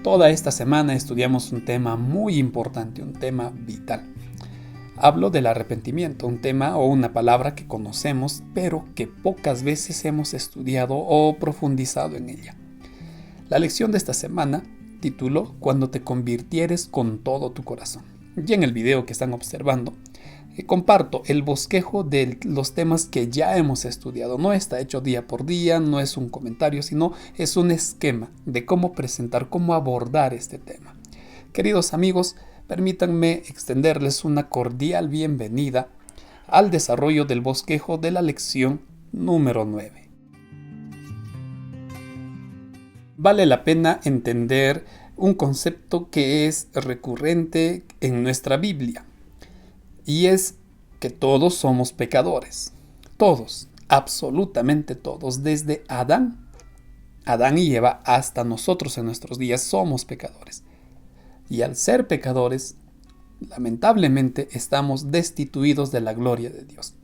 Toda esta semana estudiamos un tema muy importante, un tema vital. Hablo del arrepentimiento, un tema o una palabra que conocemos, pero que pocas veces hemos estudiado o profundizado en ella. La lección de esta semana tituló Cuando te convirtieres con todo tu corazón. Y en el video que están observando, comparto el bosquejo de los temas que ya hemos estudiado. No está hecho día por día, no es un comentario, sino es un esquema de cómo presentar, cómo abordar este tema. Queridos amigos, permítanme extenderles una cordial bienvenida al desarrollo del bosquejo de la lección número 9. Vale la pena entender un concepto que es recurrente en nuestra Biblia, y es que todos somos pecadores. Todos, absolutamente todos, desde Adán y Eva hasta nosotros en nuestros días somos pecadores. Y al ser pecadores, lamentablemente estamos destituidos de la gloria de Dios.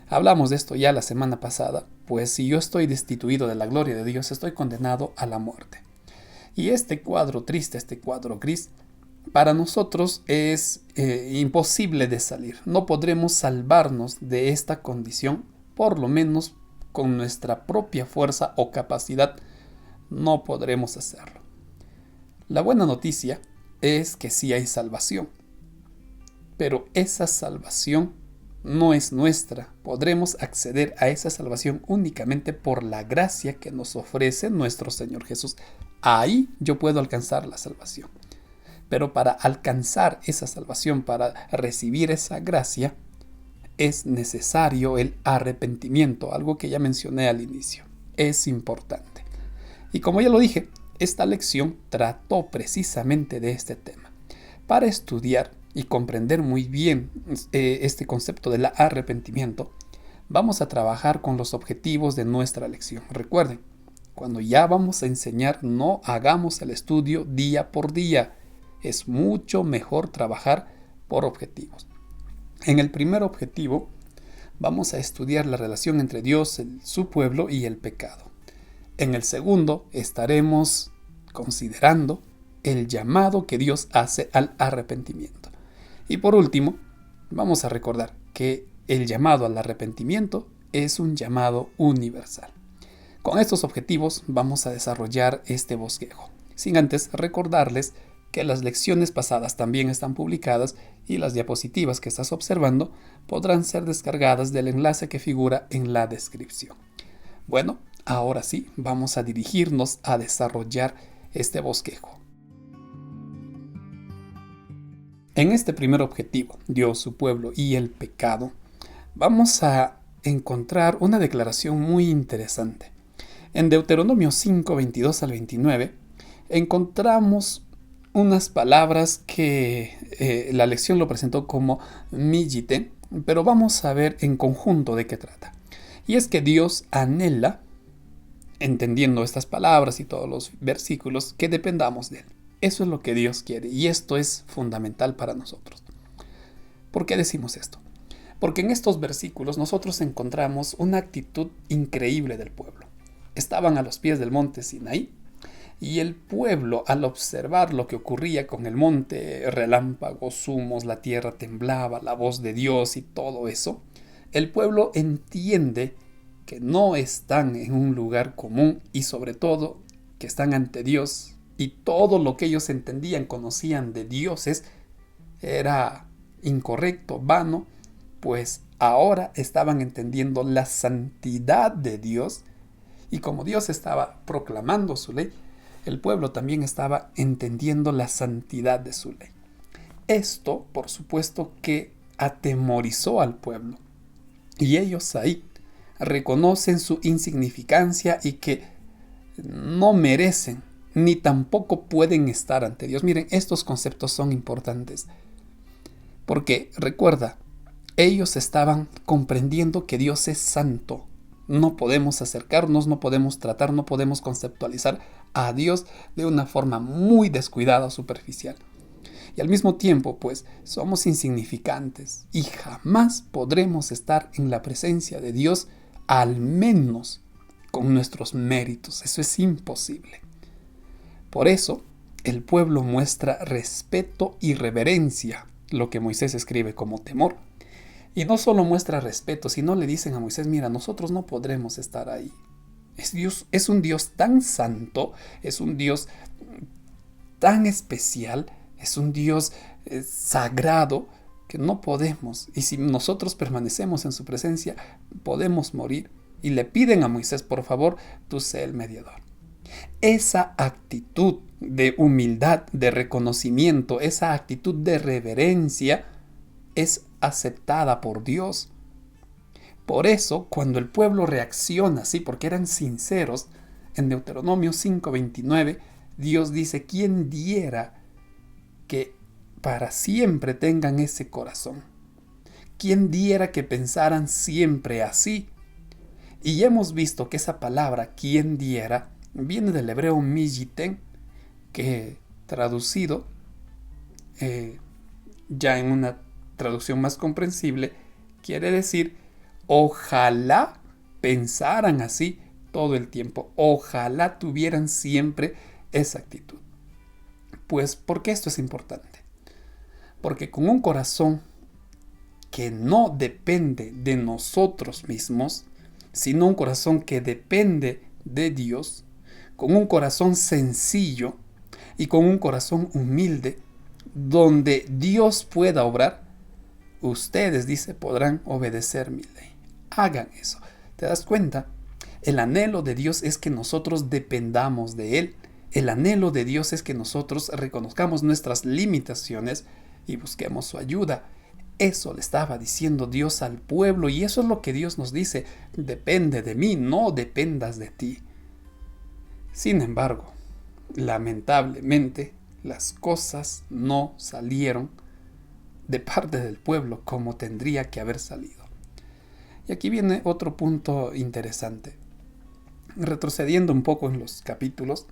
Hablamos de esto ya la semana pasada, pues si yo estoy destituido de la gloria de Dios, estoy condenado a la muerte. Y este cuadro triste, este cuadro gris, para nosotros es imposible de salir. No podremos salvarnos de esta condición, por lo menos con nuestra propia fuerza o capacidad, no podremos hacerlo. La buena noticia es que sí hay salvación, pero esa salvación no es nuestra. Podremos acceder a esa salvación únicamente por la gracia que nos ofrece nuestro Señor Jesús. Ahí yo puedo alcanzar la salvación. Pero para alcanzar esa salvación, para recibir esa gracia, es necesario el arrepentimiento, algo que ya mencioné al inicio. Es importante. Y como ya lo dije, esta lección trató precisamente de este tema. Para estudiar y comprender muy bien este concepto del arrepentimiento, vamos a trabajar con los objetivos de nuestra lección. Recuerden, cuando ya vamos a enseñar, no hagamos el estudio día por día. Es mucho mejor trabajar por objetivos. En el primer objetivo, vamos a estudiar la relación entre Dios, su pueblo y el pecado. En el segundo, estaremos considerando el llamado que Dios hace al arrepentimiento. Y por último, vamos a recordar que el llamado al arrepentimiento es un llamado universal. Con estos objetivos vamos a desarrollar este bosquejo, sin antes recordarles que las lecciones pasadas también están publicadas y las diapositivas que estás observando podrán ser descargadas del enlace que figura en la descripción. Bueno, ahora sí, vamos a dirigirnos a desarrollar este bosquejo. En este primer objetivo, Dios, su pueblo y el pecado, vamos a encontrar una declaración muy interesante. En Deuteronomio 5, 22 al 29, encontramos unas palabras que la lección lo presentó como Mijite, pero vamos a ver en conjunto de qué trata. Y es que Dios anhela, entendiendo estas palabras y todos los versículos, que dependamos de Él. Eso es lo que Dios quiere y esto es fundamental para nosotros. ¿Por qué decimos esto? Porque en estos versículos nosotros encontramos una actitud increíble del pueblo. Estaban a los pies del monte Sinaí, y el pueblo, al observar lo que ocurría con el monte, relámpagos, humos, la tierra temblaba, la voz de Dios y todo eso, el pueblo entiende que no están en un lugar común y sobre todo que están ante Dios, y todo lo que ellos entendían, conocían de dioses era incorrecto, vano, pues ahora estaban entendiendo la santidad de Dios, y como Dios estaba proclamando su ley, el pueblo también estaba entendiendo la santidad de su ley. Esto, por supuesto, que atemorizó al pueblo. Y ellos ahí reconocen su insignificancia y que no merecen ni tampoco pueden estar ante Dios. Miren, estos conceptos son importantes. Porque, recuerda, ellos estaban comprendiendo que Dios es santo. No podemos acercarnos, no podemos tratar, no podemos conceptualizar a Dios de una forma muy descuidada o superficial. Y al mismo tiempo, pues, somos insignificantes y jamás podremos estar en la presencia de Dios, al menos con nuestros méritos. Eso es imposible. Por eso, el pueblo muestra respeto y reverencia, lo que Moisés escribe como temor. Y no solo muestra respeto, sino le dicen a Moisés, mira, nosotros no podremos estar ahí. Es un Dios tan santo, es un Dios tan especial, es un Dios sagrado, que no podemos. Y si nosotros permanecemos en su presencia, podemos morir. Y le piden a Moisés, por favor, tú sé el mediador. Esa actitud de humildad, de reconocimiento, esa actitud de reverencia es aceptada por Dios. Por eso, cuando el pueblo reacciona así, porque eran sinceros, en Deuteronomio 5:29, Dios dice, ¿quién diera que para siempre tengan ese corazón? ¿Quién diera que pensaran siempre así? Y hemos visto que esa palabra, ¿quién diera?, viene del hebreo miyiten, que traducido, ya en una traducción más comprensible, quiere decir, ojalá pensaran así todo el tiempo, ojalá tuvieran siempre esa actitud. Pues, ¿por qué esto es importante? Porque con un corazón que no depende de nosotros mismos, sino un corazón que depende de Dios, con un corazón sencillo y con un corazón humilde, donde Dios pueda obrar, ustedes, dice, podrán obedecer mi ley. Hagan eso. ¿Te das cuenta? El anhelo de Dios es que nosotros dependamos de Él. El anhelo de Dios es que nosotros reconozcamos nuestras limitaciones y busquemos su ayuda. Eso le estaba diciendo Dios al pueblo, y eso es lo que Dios nos dice: depende de mí, no dependas de ti. Sin embargo, lamentablemente, las cosas no salieron de parte del pueblo como tendría que haber salido. Y aquí viene otro punto interesante. Retrocediendo un poco en los capítulos,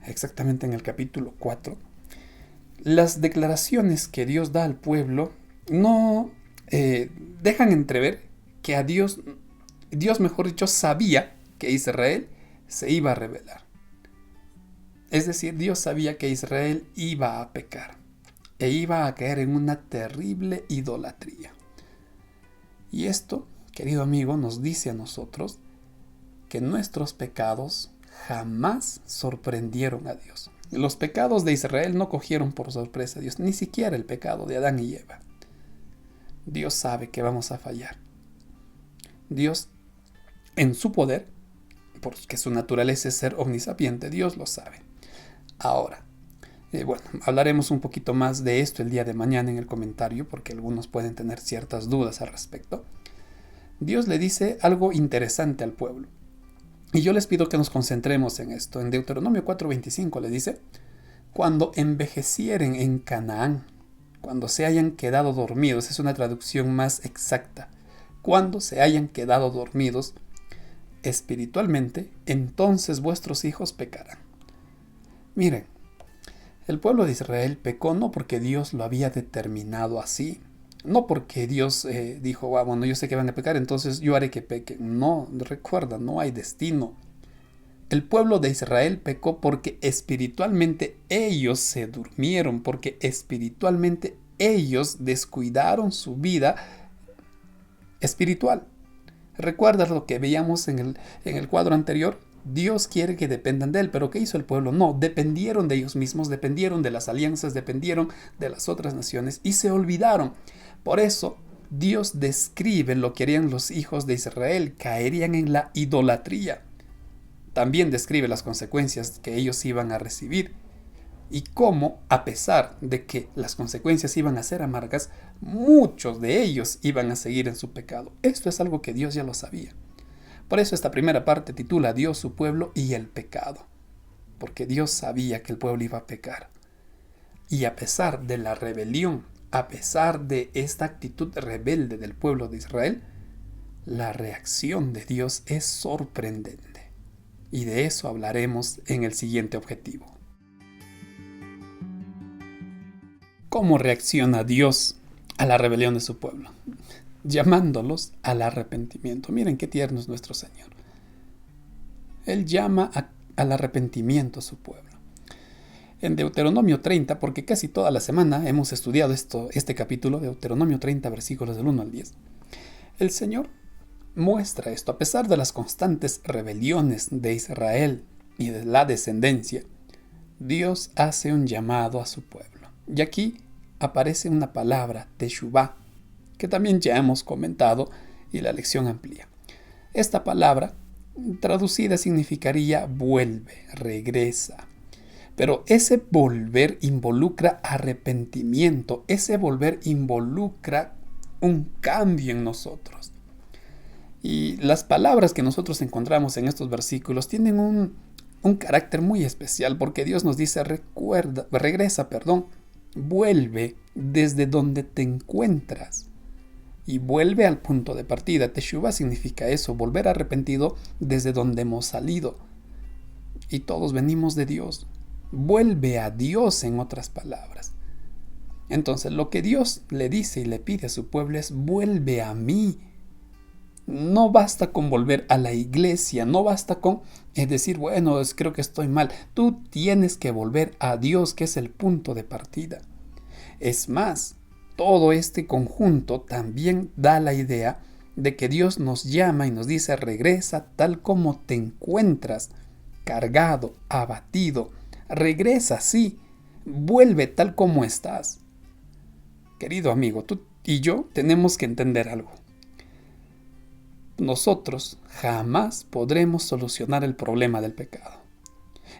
exactamente en el capítulo 4, las declaraciones que Dios da al pueblo no dejan entrever que a Dios, mejor dicho, sabía que Israel se iba a rebelar. Es decir, Dios sabía que Israel iba a pecar e iba a caer en una terrible idolatría. Y esto, querido amigo, nos dice a nosotros que nuestros pecados jamás sorprendieron a Dios. Los pecados de Israel no cogieron por sorpresa a Dios, ni siquiera el pecado de Adán y Eva. Dios sabe que vamos a fallar. Dios, en su poder, porque su naturaleza es ser omnisapiente, Dios lo sabe. Ahora, hablaremos un poquito más de esto el día de mañana en el comentario, porque algunos pueden tener ciertas dudas al respecto. Dios le dice algo interesante al pueblo, y yo les pido que nos concentremos en esto. En Deuteronomio 4:25 le dice: cuando envejecieren en Canaán, cuando se hayan quedado dormidos, es una traducción más exacta, cuando se hayan quedado dormidos espiritualmente, entonces vuestros hijos pecarán. Miren, el pueblo de Israel pecó no porque Dios lo había determinado así, no porque Dios dijo, bueno, yo sé que van a pecar, entonces yo haré que pequen. No, recuerda, no hay destino. El pueblo de Israel pecó porque espiritualmente ellos se durmieron, porque espiritualmente ellos descuidaron su vida espiritual. ¿Recuerdas lo que veíamos en el cuadro anterior? Dios quiere que dependan de Él, pero ¿qué hizo el pueblo? No, dependieron de ellos mismos, dependieron de las alianzas, dependieron de las otras naciones y se olvidaron. Por eso Dios describe lo que harían los hijos de Israel: caerían en la idolatría. También describe las consecuencias que ellos iban a recibir y cómo, a pesar de que las consecuencias iban a ser amargas, muchos de ellos iban a seguir en su pecado. Esto es algo que Dios ya lo sabía. Por eso esta primera parte titula Dios, su pueblo y el pecado, porque Dios sabía que el pueblo iba a pecar. Y a pesar de la rebelión, a pesar de esta actitud rebelde del pueblo de Israel, la reacción de Dios es sorprendente. Y de eso hablaremos en el siguiente objetivo. ¿Cómo reacciona Dios a la rebelión de su pueblo? Llamándolos al arrepentimiento. Miren qué tierno es nuestro Señor. Él llama al arrepentimiento a su pueblo. en Deuteronomio 30, porque casi toda la semana hemos estudiado este capítulo, Deuteronomio 30, versículos del 1 al 10. El Señor muestra esto, a pesar de las constantes rebeliones de Israel y de la descendencia, Dios hace un llamado a su pueblo. Y aquí aparece una palabra, teshuvá, que también ya hemos comentado y la lección amplía. Esta palabra, traducida, significaría vuelve, regresa. Pero ese volver involucra arrepentimiento, ese volver involucra un cambio en nosotros. Y las palabras que nosotros encontramos en estos versículos tienen un carácter muy especial, porque Dios nos dice regresa, vuelve desde donde te encuentras y vuelve al punto de partida. Teshuvá significa eso, volver arrepentido desde donde hemos salido. Y todos venimos de Dios. Vuelve a Dios, en otras palabras. Entonces, lo que Dios le dice y le pide a su pueblo es: vuelve a mí. No basta con volver a la iglesia, no basta con decir, bueno, creo que estoy mal. Tú tienes que volver a Dios, que es el punto de partida. Es más, todo este conjunto también da la idea de que Dios nos llama y nos dice: regresa tal como te encuentras, cargado, abatido. Regresa, sí, vuelve tal como estás. Querido amigo, tú y yo tenemos que entender algo. Nosotros jamás podremos solucionar el problema del pecado.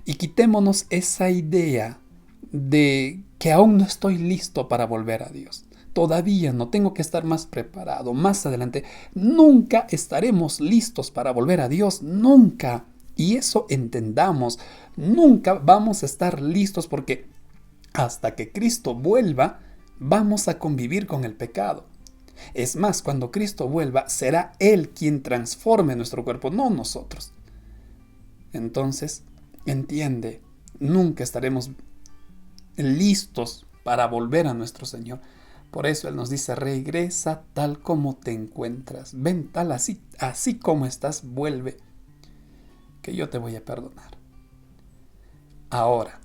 Y quitémonos esa idea de que aún no estoy listo para volver a Dios. Todavía no, tengo que estar más preparado, más adelante. Nunca estaremos listos para volver a Dios, nunca. Y eso entendamos, nunca vamos a estar listos, porque hasta que Cristo vuelva, vamos a convivir con el pecado. Es más, cuando Cristo vuelva, será Él quien transforme nuestro cuerpo, no nosotros. Entonces, entiende, nunca estaremos listos para volver a nuestro Señor. Por eso Él nos dice: regresa tal como te encuentras. Ven tal así como estás, vuelve, que yo te voy a perdonar. Ahora,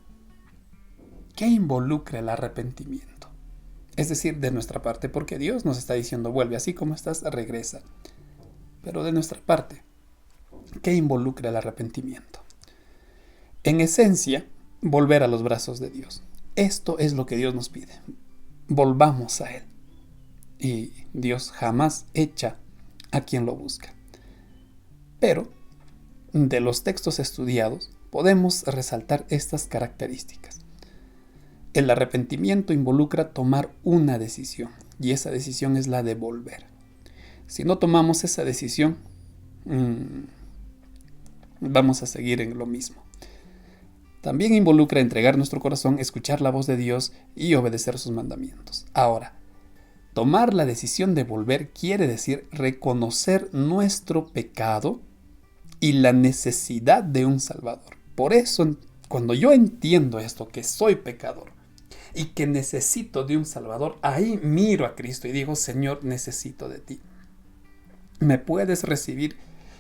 ¿qué involucra el arrepentimiento? Es decir, de nuestra parte, porque Dios nos está diciendo: vuelve así como estás, regresa. Pero de nuestra parte, ¿qué involucra el arrepentimiento? En esencia, volver a los brazos de Dios. Esto es lo que Dios nos pide. Volvamos a Él. Y Dios jamás echa a quien lo busca. Pero, de los textos estudiados, podemos resaltar estas características. El arrepentimiento involucra tomar una decisión, y esa decisión es la de volver. Si no tomamos esa decisión, vamos a seguir en lo mismo. También involucra entregar nuestro corazón, escuchar la voz de Dios y obedecer sus mandamientos. Ahora, tomar la decisión de volver quiere decir reconocer nuestro pecado y la necesidad de un Salvador. Por eso, cuando yo entiendo esto, que soy pecador y que necesito de un Salvador, ahí miro a Cristo y digo: Señor, necesito de ti. ¿Me puedes recibir?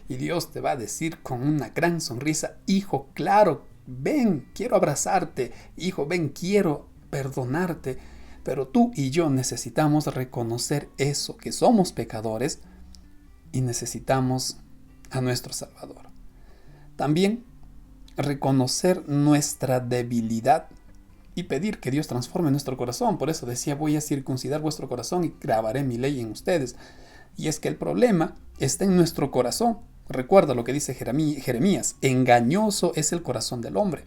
Y Dios te va a decir con una gran sonrisa: hijo, claro, ven, quiero abrazarte. Hijo, ven, quiero perdonarte. Pero tú y yo necesitamos reconocer eso, que somos pecadores y necesitamos a nuestro Salvador. También reconocer nuestra debilidad y pedir que Dios transforme nuestro corazón. Por eso decía: voy a circuncidar vuestro corazón y grabaré mi ley en ustedes. Y es que el problema está en nuestro corazón. Recuerda lo que dice Jeremías: engañoso es el corazón del hombre.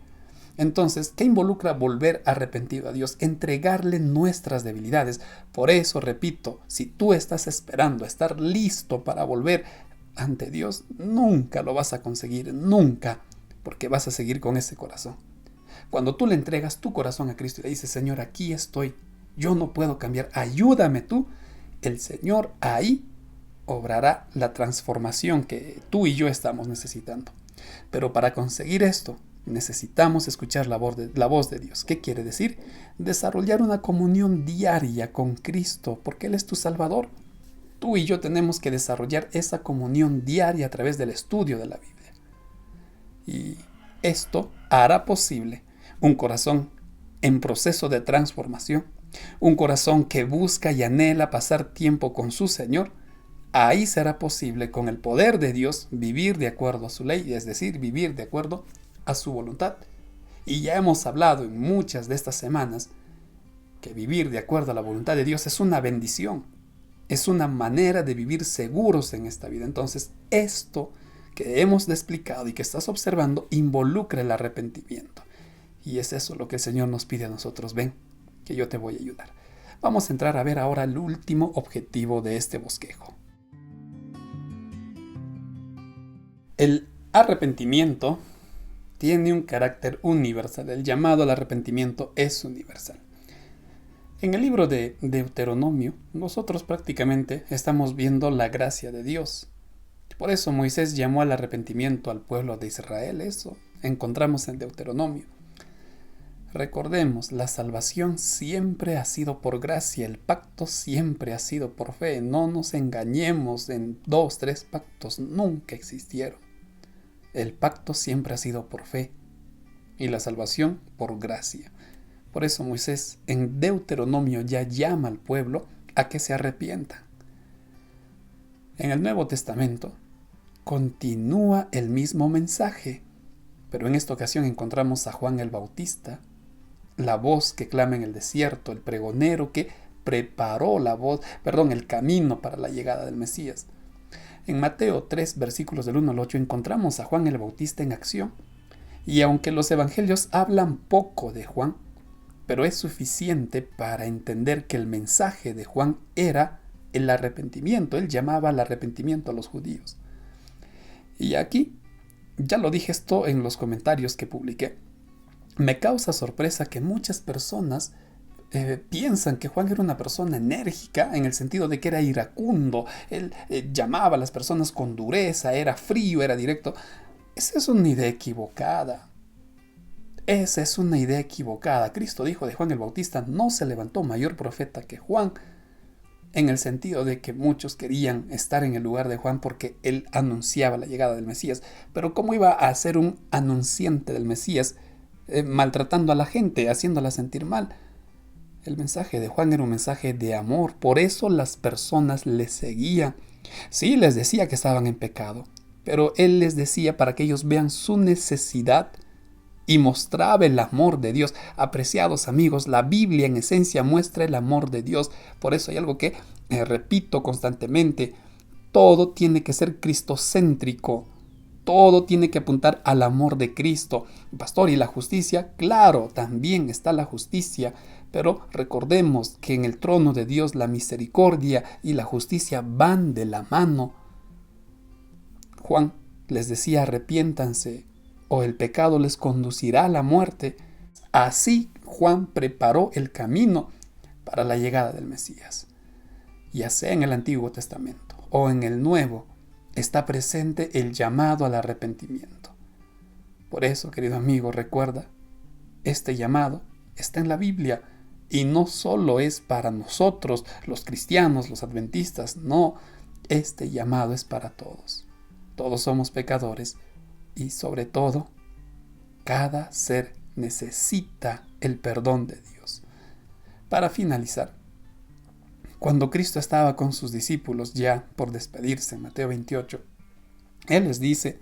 Entonces, ¿qué involucra volver arrepentido a Dios? Entregarle nuestras debilidades. Por eso, repito, si tú estás esperando estar listo para volver ante Dios, nunca lo vas a conseguir, nunca, porque vas a seguir con ese corazón. Cuando tú le entregas tu corazón a Cristo y le dices: Señor, aquí estoy, yo no puedo cambiar, ayúdame tú, el Señor ahí obrará la transformación que tú y yo estamos necesitando. Pero para conseguir esto, necesitamos escuchar la voz de Dios. ¿Qué quiere decir? Desarrollar una comunión diaria con Cristo, porque Él es tu Salvador. Tú y yo tenemos que desarrollar esa comunión diaria a través del estudio de la Biblia. Y esto hará posible un corazón en proceso de transformación, un corazón que busca y anhela pasar tiempo con su Señor, ahí será posible con el poder de Dios vivir de acuerdo a su ley, es decir, vivir de acuerdo a su voluntad. Y ya hemos hablado en muchas de estas semanas que vivir de acuerdo a la voluntad de Dios es una bendición, es una manera de vivir seguros en esta vida. Entonces, esto que hemos explicado y que estás observando involucra el arrepentimiento. Y es eso lo que el Señor nos pide a nosotros. Ven, que yo te voy a ayudar. Vamos a entrar a ver ahora el último objetivo de este bosquejo. El arrepentimiento tiene un carácter universal. El llamado al arrepentimiento es universal. En el libro de Deuteronomio, nosotros prácticamente estamos viendo la gracia de Dios. Por eso Moisés llamó al arrepentimiento al pueblo de Israel. Eso encontramos en Deuteronomio. Recordemos, la salvación siempre ha sido por gracia, el pacto siempre ha sido por fe. No nos engañemos, en 2, 3 pactos nunca existieron. El pacto siempre ha sido por fe y la salvación por gracia. Por eso Moisés en Deuteronomio ya llama al pueblo a que se arrepienta. En el Nuevo Testamento continúa el mismo mensaje, pero en esta ocasión encontramos a Juan el Bautista, la voz que clama en el desierto, el pregonero que preparó el camino para la llegada del Mesías. En Mateo 3, versículos del 1 al 8, encontramos a Juan el Bautista en acción. Y aunque los evangelios hablan poco de Juan, pero es suficiente para entender que el mensaje de Juan era el arrepentimiento. Él llamaba al arrepentimiento a los judíos. Y aquí, ya lo dije esto en los comentarios que publiqué, me causa sorpresa que muchas personas piensan que Juan era una persona enérgica en el sentido de que era iracundo. Él llamaba a las personas con dureza, era frío, era directo. Esa es una idea equivocada. Esa es una idea equivocada. Cristo dijo de Juan el Bautista: no se levantó mayor profeta que Juan, en el sentido de que muchos querían estar en el lugar de Juan porque él anunciaba la llegada del Mesías. Pero ¿cómo iba a ser un anunciante del Mesías maltratando a la gente, haciéndola sentir mal? El mensaje de Juan era un mensaje de amor. Por eso las personas le seguían. Sí, les decía que estaban en pecado, pero él les decía para que ellos vean su necesidad y mostraba el amor de Dios. Apreciados amigos, la Biblia en esencia muestra el amor de Dios. Por eso hay algo que repito constantemente: todo tiene que ser cristocéntrico. Todo tiene que apuntar al amor de Cristo. Pastor, ¿y la justicia? Claro, también está la justicia, pero recordemos que en el trono de Dios la misericordia y la justicia van de la mano. Juan les decía: arrepiéntanse o el pecado les conducirá a la muerte. Así Juan preparó el camino para la llegada del Mesías. Ya sea en el Antiguo Testamento o en el Nuevo, está presente el llamado al arrepentimiento. Por eso, querido amigo, recuerda, este llamado está en la Biblia y no solo es para nosotros, los cristianos, los adventistas. No, este llamado es para todos. Todos somos pecadores y, sobre todo, cada ser necesita el perdón de Dios. Para finalizar, cuando Cristo estaba con sus discípulos ya por despedirse en Mateo 28, Él les dice: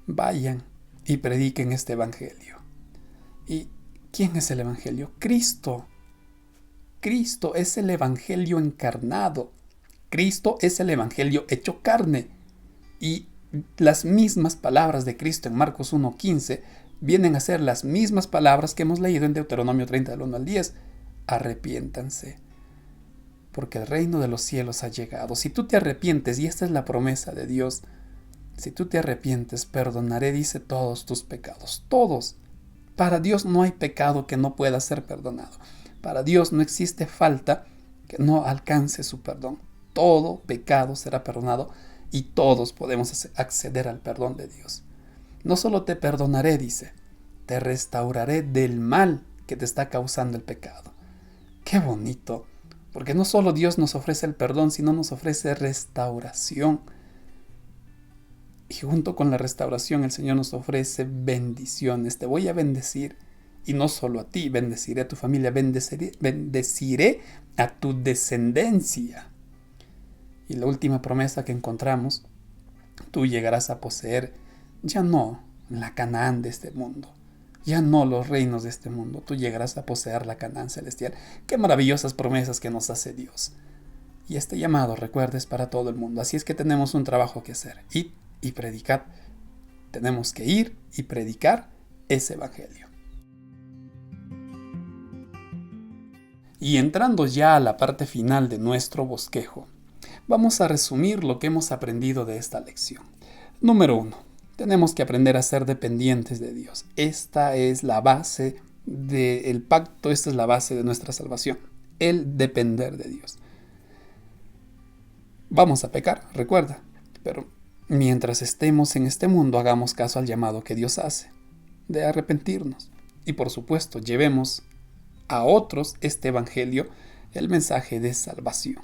vayan y prediquen este evangelio. ¿Y quién es el evangelio? Cristo. Cristo es el evangelio encarnado. Cristo es el evangelio hecho carne. Y las mismas palabras de Cristo en Marcos 1:15 vienen a ser las mismas palabras que hemos leído en Deuteronomio 30 del 1 al 10. Arrepiéntanse, porque el reino de los cielos ha llegado. Si tú te arrepientes, y esta es la promesa de Dios, si tú te arrepientes, perdonaré, dice, todos tus pecados. Todos. Para Dios no hay pecado que no pueda ser perdonado. Para Dios no existe falta que no alcance su perdón. Todo pecado será perdonado y todos podemos acceder al perdón de Dios. No solo te perdonaré, dice, te restauraré del mal que te está causando el pecado. ¡Qué bonito! Porque no solo Dios nos ofrece el perdón, sino nos ofrece restauración. Y junto con la restauración, el Señor nos ofrece bendiciones. Te voy a bendecir Y no solo a ti, bendeciré a tu familia, bendeciré a tu descendencia. Y la última promesa que encontramos, tú llegarás a poseer ya no la Canaán de este mundo, ya no los reinos de este mundo, tú llegarás a poseer la Canaán celestial. Qué maravillosas promesas que nos hace Dios. Y este llamado, recuerda, es para todo el mundo. Así es que tenemos un trabajo que hacer. Id y predicad. Tenemos que ir y predicar ese evangelio. Y entrando ya a la parte final de nuestro bosquejo, vamos a resumir lo que hemos aprendido de esta lección. Número 1. Tenemos que aprender a ser dependientes de Dios. Esta es la base del pacto, esta es la base de nuestra salvación. El depender de Dios. Vamos a pecar, recuerda, pero mientras estemos en este mundo hagamos caso al llamado que Dios hace, de arrepentirnos. Y por supuesto, llevemos a otros este evangelio, el mensaje de salvación.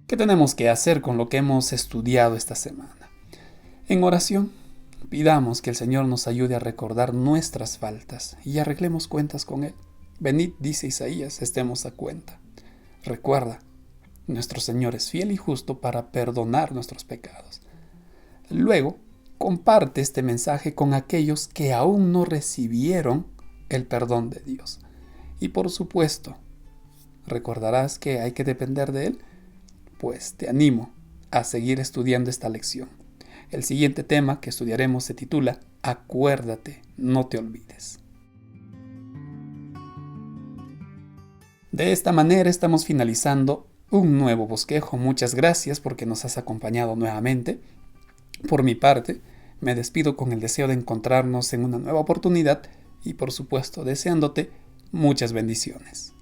¿Qué tenemos que hacer con lo que hemos estudiado esta semana? En oración, pidamos que el Señor nos ayude a recordar nuestras faltas y arreglemos cuentas con Él. Venid, dice Isaías, estemos a cuenta. Recuerda, nuestro Señor es fiel y justo para perdonar nuestros pecados. Luego, comparte este mensaje con aquellos que aún no recibieron el perdón de Dios. Y por supuesto, ¿recordarás que hay que depender de Él? Pues te animo a seguir estudiando esta lección. El siguiente tema que estudiaremos se titula Acuérdate, no te olvides. De esta manera estamos finalizando un nuevo bosquejo. Muchas gracias porque nos has acompañado nuevamente. Por mi parte, me despido con el deseo de encontrarnos en una nueva oportunidad y por supuesto deseándote muchas bendiciones.